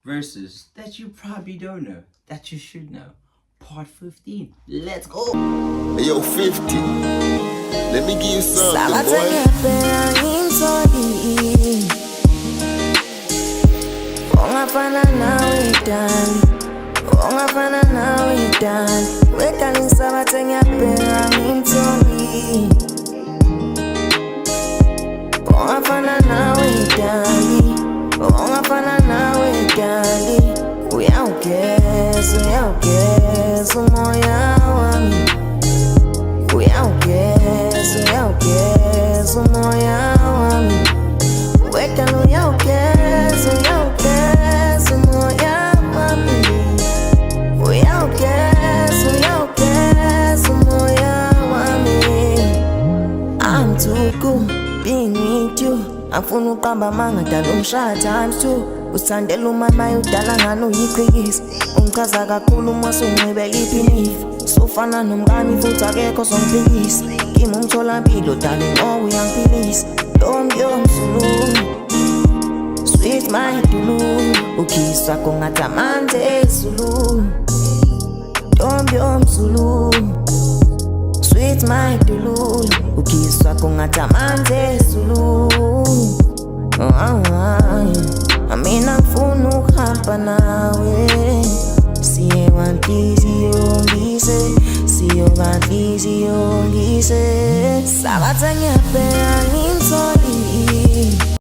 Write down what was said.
verses that you probably don't know, that you should know. Part 15. Let's go! Yo, 50. Let me give you something, Sabat boy. sa ngepeng insoli ongafana nawe dali ongafana nawe dali wekali sabat sa ngepeng insoli ongafana nawe dali ongafana nawe dali uyawugeza umoya wami uyawugeza umoya wami wekala uyawugeza umoya wami uyawugeza umoya wami. I'm too cool being with you. Angifuna uqamba manga dala umshaya times 2. Usandela umama udala ngani uyiqhikisa. Ungichaza kakhulu uma sunqibela iphinifa. Sofana nomngani futhi akekho songiphikisa. Kimi umtholampilo darling oh uyangiphilisa. Ntombi yomzulu sweet my dulu ukhiswa kongathi amanzi ezulu. Ntombi yomzulu sweet my dulu ukhiswa kongathi amanzi ezulu. Mina ngifuna ukuhamba nawe siyobandli siyongise sabat sa ngepeng insoli